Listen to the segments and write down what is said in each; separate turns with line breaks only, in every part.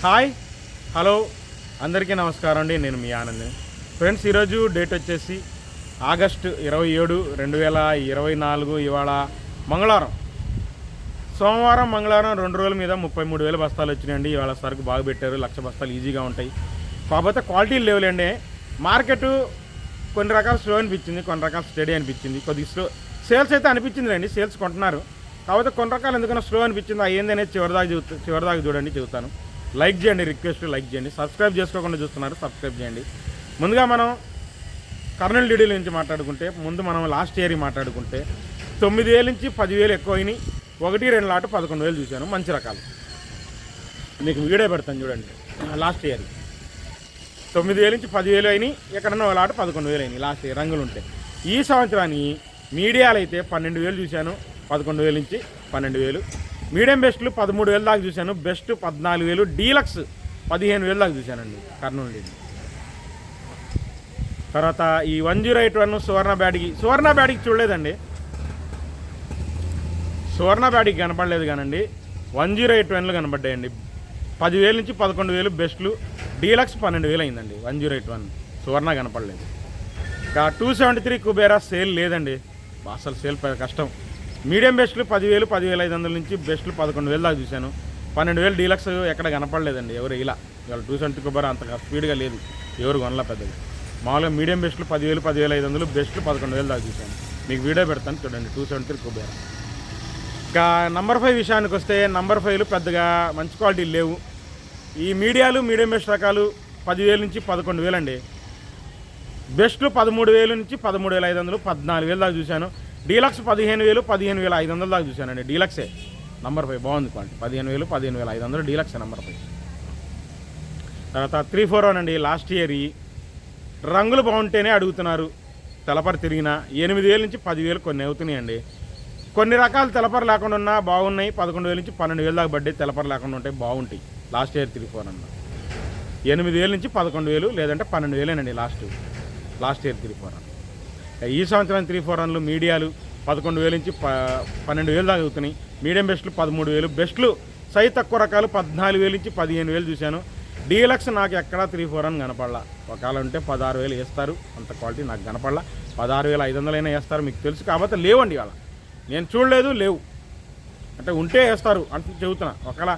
Hi hello అందరికీ నమస్కారం అండి. నేను మీ ఆనంద్. ఫ్రెండ్స్, ఈరోజు డేట్ వచ్చేసి ఆగస్టు 27, 2024. ఇవాళ మంగళవారం. సోమవారం మంగళవారం 2 రోజుల మీద 33,000 బస్తాలు వచ్చినాయండి. ఇవాళ సరుకు బాగా పెట్టారు. 1,00,000 బస్తాలు ఈజీగా ఉంటాయి. కాకపోతే క్వాలిటీలు లేవులేండి. మార్కెట్ కొన్ని రకాల స్లో అనిపించింది, కొన్ని రకాల స్టడీ అనిపించింది. కొద్దిగా స్లో సేల్స్ అయితే అనిపించింది రండి, సేల్స్ కొంటున్నారు. కాకపోతే కొన్ని రకాలు ఎందుకన్నా స్లో అనిపించింది. ఏందనేది చివరిదాకా చూడండి, చెబుతాను. లైక్ చేయండి, రిక్వెస్ట్ లైక్ చేయండి. సబ్స్క్రైబ్ చేసుకోకుండా చూస్తున్నారు, సబ్స్క్రైబ్ చేయండి. ముందుగా మనం కర్నూలు డీడీల నుంచి మాట్లాడుకుంటే, మనం లాస్ట్ ఇయర్ మాట్లాడుకుంటే 9,000 నుంచి 10,000 ఎక్కువ అయినాయి. 1-2 లాట్ 11,000 చూశాను. మంచి రకాలు మీకు వీడియో పెడతాను చూడండి. లాస్ట్ ఇయర్ 9,000 నుంచి 10,000 అయినాయి. ఎక్కడన్నా ఒక లాట్ 11,000 అయినాయి లాస్ట్ ఇయర్ రంగులు ఉంటే. ఈ సంవత్సరాన్ని మీడియాలు అయితే 12,000 చూశాను. 11,000 నుంచి 12,000. మీడియం బెస్ట్లు 13,000 దాకా చూశాను. బెస్ట్ 14,000. డీలక్స్ 15,000 దాకా చూశానండి కర్నూలు డీడీ. తర్వాత ఈ 1081 సువర్ణ బ్యాడికి చూడలేదండి. సువర్ణ బ్యాడికి కనపడలేదు కానండి. 1081 కనపడ్డాయండి. 10,000 నుంచి 11,000 బెస్ట్లు. డీలక్స్ 12,000 అయిందండి. 1081 సువర్ణ కనపడలేదు. ఇంకా 273 కుబేరా సేల్ లేదండి. అసలు సేల్ కష్టం. మీడియం బెస్ట్లు 10,000, 10,500 నుంచి బెస్ట్లు 11,000 దాకా చూశాను. 12,000 డీలక్స్ ఎక్కడ కనపడలేదండి. ఎవరు ఇవాళ 270 కుబేరా అంత స్పీడ్గా లేదు, ఎవరు కొనలా పెద్దది. మామూలుగా మీడియం బెస్ట్లు 10,000, 10,500, బెస్ట్లు 11,000 దాకా చూశాను. మీకు వీడియో పెడతాను చూడండి. 273 కుబేరా. ఇంకా నంబర్ 5 విషయానికి వస్తే, నంబర్ 5లు పెద్దగా మంచి క్వాలిటీలు లేవు. ఈ మీడియాలు మీడియం బెస్ట్ రకాలు 10,000 నుంచి 11,000 అండి. బెస్ట్లు 13,000 నుంచి 13,500, 14,000 దాకా చూశాను. డీలక్స్ 15,000, 15,500 దాకా చూశానండి. డీలక్సే నంబర్ 5 బాగుంది క్వాలిటీ. 15,000, 15,500 deluxe number 5. తర్వాత 341 అండి. లాస్ట్ ఇయర్ రంగులు బాగుంటేనే అడుగుతున్నారు. తెలపర తిరిగిన 8,000 నుంచి 10,000 కొన్ని అవుతున్నాయండి. కొన్ని రకాలు తెలపర లేకుండా ఉన్నా బాగున్నాయి. 11,000 నుంచి 12,000 దాకా పడ్డాయి. తెలపర లేకుండా ఉంటాయి, బాగుంటాయి. లాస్ట్ ఇయర్ 341 8,000 నుంచి 11,000 లేదంటే 12,000 లాస్ట్ ఇయర్ 341. ఈ సంవత్సరం 341 మీడియాలు 11,000 నుంచి 12,000 దాకా అవుతున్నాయి. మీడియం బెస్ట్లు 13,000. బెస్ట్లు సైజ్ తక్కువ రకాలు 14,000 నుంచి 15,000 చూశాను. డీలక్స్ నాకు ఎక్కడా 341 కనపడలా. ఒకవేళ ఉంటే 16,000 వేస్తారు. అంత క్వాలిటీ నాకు కనపడలా. 16,500 అయినా వేస్తారు, మీకు తెలుసు. కాకపోతే లేవండి ఇవాళ. నేను చూడలేదు, లేవు. అంటే ఉంటే వేస్తారు అంటే చెబుతున్నా. ఒకవేళ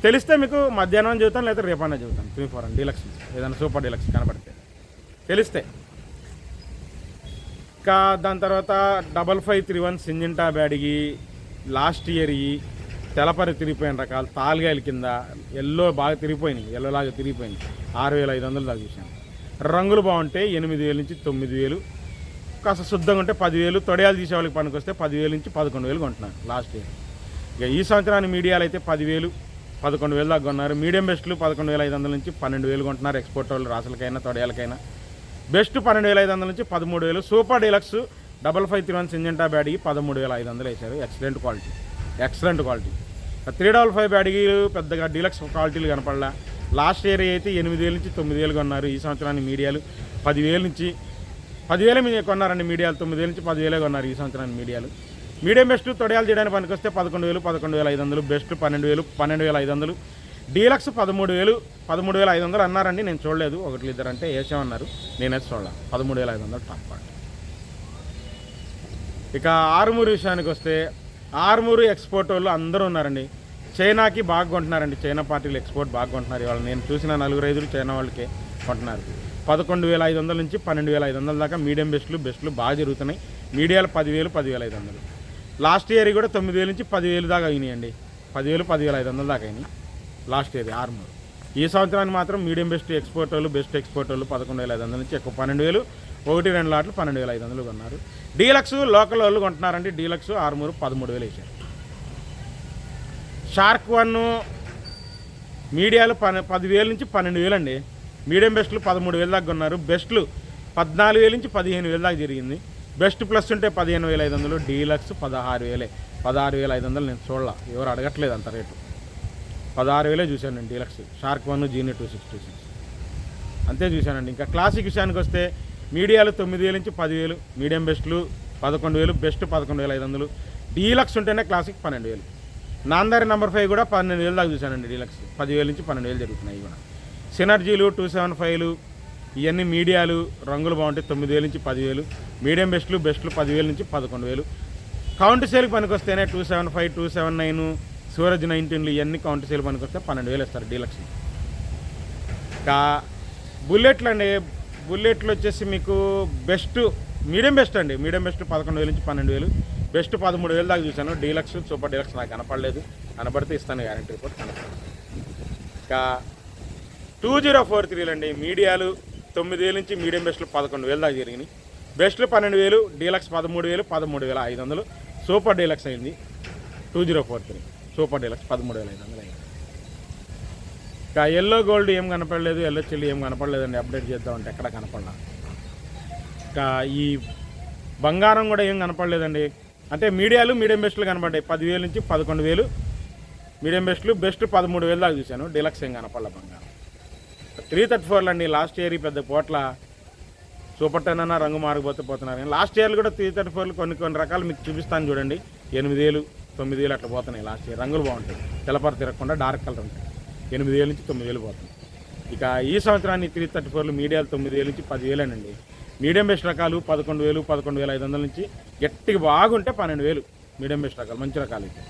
తెలిస్తే మీకు మధ్యాహ్నం చెబుతాను, లేదా రేపన్నా చెబుతాను. 341 డీలక్స్ ఏదైనా సూపర్ డీలక్స్ కనపడితే తెలిస్తే. ఇంకా దాని తర్వాత 5531 సింజంటా బ్యాడిగి లాస్ట్ ఇయర్ తెలపరి తిరిగిపోయిన రకాలు తాలుగాయల కింద ఎల్లో బాగా తిరిగిపోయినాయి. ఎల్లోలాగా తిరిగిపోయినాయి. 6,500 దాకా చూశాను. రంగులు బాగుంటే 8,000 నుంచి 9,000. కాస్త శుద్ధంగా ఉంటే 10,000. తొడయాలు తీసే వాళ్ళకి పనికి వస్తే 10,000 నుంచి 11,000 కొంటున్నారు లాస్ట్ ఇయర్. ఇక ఈ సంవత్సరాన్ని మీడియాలు అయితే 10,000, 11,000 దాకా కొన్నారు. మీడియం బెస్ట్లు 11,500 నుంచి 12,000 కొంటున్నారు. ఎక్స్పోర్ట్ వాళ్ళు రాసులకైనా తొడయాలకైనా. బెస్ట్ 12,500 నుంచి 13,000. సూపర్ డీలక్స్ 5531 సింజంటా బ్యాడిగి 13,500 వేశారు. Excellent quality. 355 బ్యాడిగీలు పెద్దగా డీలక్స్ క్వాలిటీలు కనపడలా. లాస్ట్ ఇయర్ అయితే 8,000 నుంచి 9,000 కొన్నారు. ఈ సంవత్సరాన్ని మీడియాలు 10,000 నుంచి 10,000 మీద కొన్నారండి. మీడియాలు 9,000 నుంచి 10,000 కొన్నారు ఈ సంవత్సరాన్ని మీడియాలు. మీడియం బెస్ట్ తొడయాలు చేయడానికి పనికి వస్తే 11,000, 11,500. బెస్ట్ 12,000, 12,500. డీలక్స్ 13,000, 13,500 అన్నారండి. నేను చూడలేదు. 1-2 అంటే వేసామన్నారు, నేనైతే చూడాలి. 13,500 టాప్ క్వాలిటీ. ఇక ఆరుమూరు విషయానికి వస్తే, ఆరుమూరు ఎక్స్పోర్ట్ వాళ్ళు అందరూ ఉన్నారండి. చైనాకి బాగా కొంటున్నారండి. చైనా పార్టీలు ఎక్స్పోర్ట్ బాగా కొంటున్నారు. ఇవాళ నేను చూసిన 4-5 చైనా వాళ్ళకే కొంటున్నారు. 11,500 నుంచి 12,500 దాకా మీడియం బెస్ట్లు బాగా జరుగుతున్నాయి. మీడియాలు 10,000, 10,500. లాస్ట్ ఇయర్ కూడా 9,000 నుంచి 10,000 దాకా అయినాయండి. 10,000, 10,500 దాకా అయినాయి లాస్ట్ ఇయర్ ఆరుమూరు. ఈ సంవత్సరాన్ని మాత్రం మీడియం బెస్ట్ ఎక్స్పోర్ట్ వాళ్ళు 11,500 నుంచి ఎక్కువ 12,000. 1-2 లాట్లు 12,500 కొన్నారు. డీలక్స్ లోకల్ వాళ్ళు కొంటున్నారండి. డీలక్స్ ఆరుమూరు 13,000 వేశారు. షార్క్ 1 మీడియాలు 10,000 నుంచి 12,000 అండి. మీడియం బెస్ట్లు 13,000 దాకా కొన్నారు. బెస్ట్లు 14,000 నుంచి 15,000 దాకా జరిగింది. బెస్ట్ ప్లస్ ఉంటే 15,500. డీలక్స్ 16,000. 16,500 నేను చూడాల, ఎవరు అడగట్లేదు అంత రేటు. 16,000 చూశానండి డీలక్స్. షార్క్ 1 జీని 266 అంతే చూశానండి. ఇంకా క్లాసిక్ విషయానికి వస్తే మీడియాలు 9,000 నుంచి 10,000. మీడియం బెస్ట్లు 11,000. బెస్ట్ 11,500. డీలక్స్ ఉంటేనే క్లాసిక్ 12,000. నాందారి నెంబర్ 5 కూడా 12,000 దాకా చూశానండి డీలక్స్. 10,000 నుంచి 12,000 జరుగుతున్నాయి కూడా. సినర్జీలు 275లు ఇవన్నీ మీడియాలు రంగులు బాగుంటాయి 9,000 నుంచి 10,000. మీడియం బెస్ట్లు 10,000 నుంచి 11,000. కౌంట్ సేల్కి పనికొస్తేనే 275, 279, సూరజ్ 19లు ఇవన్నీ కౌంట్ సేల్ పనికొస్తే 12,000 ఇస్తారు డీలక్స్. ఇంకా బుల్లెట్లు అండి, బుల్లెట్లు వచ్చేసి మీకు బెస్ట్ మీడియం బెస్ట్ అండి. మీడియం బెస్ట్ 11,000 నుంచి 12,000. బెస్ట్ 13,000 దాకా చూశాను. డీలక్స్ సూపర్ డీలక్స్ నాకు కనపడలేదు, కనపడితే ఇస్తాను గ్యారంటీ రిపోర్ట్ కనపడలేదు. ఇంకా 2043 అండి, మీడియాలు 9,000 నుంచి మీడియం బెస్ట్లు 11,000 దాకా జరిగినాయి. బెస్ట్లు 12,000, డీలక్స్ 13,000, 13,500. సూపర్ డీలక్స్ అయింది 2043. సూపర్ డీలక్స్ 13,500 అయింది. ఇంకా ఎల్లో గోల్డ్ ఏం కనపడలేదు, ఎల్లో చెల్లి ఏం కనపడలేదండి. అప్డేట్ చేద్దామంటే ఎక్కడ కనపడలా. ఇంకా ఈ బంగారం కూడా ఏం కనపడలేదండి. అంటే మీడియాలు మీడియం బెస్ట్లు కనపడ్డాయి 10,000 నుంచి 11,000. మీడియం బెస్ట్లు బెస్ట్ 13,000 దాకా చూశాను. డీలక్స్ ఏం కనపడలే బంగారం. 334 అండి, లాస్ట్ ఇయర్ పెద్ద పోట్ల సూపర్ 10 అన్న రంగు మారిపోతే పోతున్నారు. లాస్ట్ ఇయర్లు కూడా 334 కొన్ని రకాలు మీకు చూపిస్తాను చూడండి. 8,000, 9,000 అట్లా పోతున్నాయి లాస్ట్ ఇయర్. రంగులు బాగుంటాయి, తెల్లపర తిరగకుండా డార్క్ కలర్ ఉంటాయి. 8,000 నుంచి 9,000 పోతుంది. ఇక ఈ సంవత్సరాన్ని 334 మీడియాలు 9,000 నుంచి 10,000 అండి. మీడియం బెస్ట్ రకాలు 11,000, 11,500 నుంచి గట్టిగా బాగుంటే 12,000 మీడియం బెస్ట్ రకాలు, మంచి రకాలు అయితే.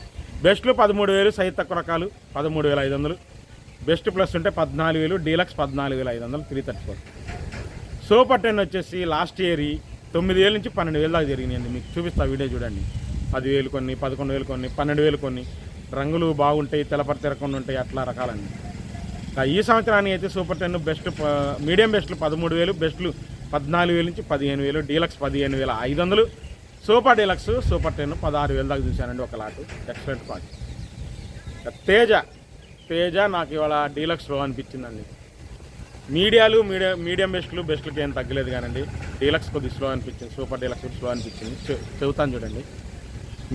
బెస్ట్లు 13,000, సైజ్ తక్కువ రకాలు 13,500. బెస్ట్ ప్లస్ ఉంటే 14,000, డీలక్స్ 14,500. 334 సూపర్ 10 వచ్చేసి లాస్ట్ ఇయర్ 9,000 నుంచి 12,000 దాకా జరిగినాయండి. మీకు చూపిస్తా వీడియో చూడండి. 10,000 కొన్ని, 11,000 కొన్ని, 12,000 కొన్ని. రంగులు బాగుంటాయి, తెల్లపర తిరగకుండా ఉంటాయి, అట్లా రకాలండి. ఈ సంవత్సరానికి అయితే సూపర్ 10 బెస్ట్ మీడియం బెస్ట్లు 13,000, బెస్ట్లు 14,000 నుంచి 15,000, డీలక్స్ 15,500. సూపర్ డీలక్స్ సూపర్ 10 16,000 దాకా చూశానండి ఒక లాటు. Excellent quality. తేజ నాకు ఇవాళ డీలక్స్ లో అనిపించిందండి. మీడియాలు మీడియం బెస్ట్లకి ఏం తగ్గలేదు కానండి. డీలక్స్ కొద్దిగా స్లో అనిపించింది, సూపర్ డీలక్స్ స్లో అనిపించింది. చెబుతాను చూడండి.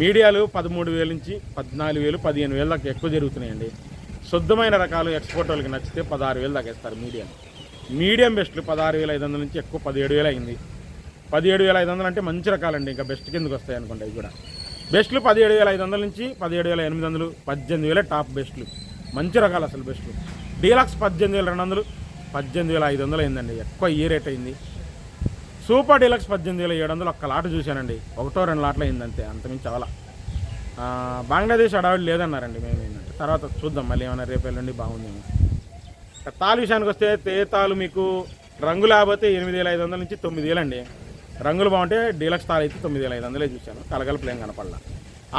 మీడియాలు 13,000 నుంచి 14,000, 15,000 దాకా ఎక్కువ జరుగుతున్నాయండి. శుద్ధమైన రకాలు ఎక్స్పోర్ట్ వాళ్ళకి నచ్చితే 16,000 దాకా ఇస్తారు మీడియాలు. మీడియం బెస్ట్లు 16,500 నుంచి ఎక్కువ 17,000 అయింది. 17,500 అంటే మంచి రకాలండి, ఇంకా బెస్ట్ కిందకి వస్తాయి అనుకోండి. అవి కూడా బెస్ట్లు 17,500 నుంచి 17,800, 18,000 టాప్ బెస్ట్లు, మంచి రకాలు అసలు బెస్ట్లు. డీలక్స్ 18,200, 18,500 అయిందండి, ఎక్కువ ఈ రేట్ అయింది. సూపర్ డీలక్స్ 18,700 ఒక్క లాట్ చూశానండి. 1-2 లాట్లు అయింది అంతే, అంతమించి అవలా. బంగ్లాదేశ్ అడవాడు లేదన్నారండి. మేము ఏంటంటే తర్వాత చూద్దాం, మళ్ళీ ఏమైనా రేపు వెళ్ళండి బాగుందేమో. తాలు విషయానికి వస్తే తేతాలు మీకు రంగు లేకపోతే 8,500 నుంచి 9,000 అండి. రంగులు బాగుంటే డీలక్స్ తాలు అయితే 9,500 చూశాను. కలగలుపులు ఏం కనపడలా.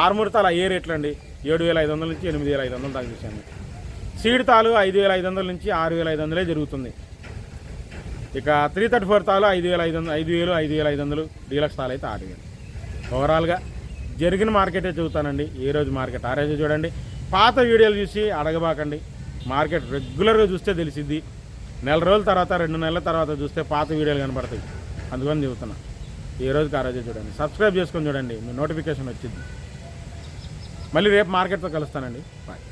ఆర్మూర్ తాలు ఏ రేట్లు అండి, 7,500 నుంచి 8,500 దాకా చూశాను. సీడ్ తాలు 5,500 నుంచి 6,500 జరుగుతుంది. ఇక 334 తాలు 5,500, డీలక్స్ తాలు అయితే 6,000. ఓవరాల్గా జరిగిన మార్కెటే చూస్తానండి. ఏ రోజు మార్కెట్ ఆ రోజు చూడండి. పాత వీడియోలు చూసి అడగబాకండి. మార్కెట్ రెగ్యులర్గా చూస్తే తెలిసిద్ది. నెల రోజుల తర్వాత 2 నెలల తర్వాత చూస్తే పాత వీడియోలు కనబడతాయి. అందుకని చెబుతున్నా, ఏ రోజుకి ఆ రోజే చూడండి. సబ్స్క్రైబ్ చేసుకొని చూడండి, మీ నోటిఫికేషన్ వచ్చింది. మళ్ళీ రేపు మార్కెట్తో కలుస్తానండి. బాయ్.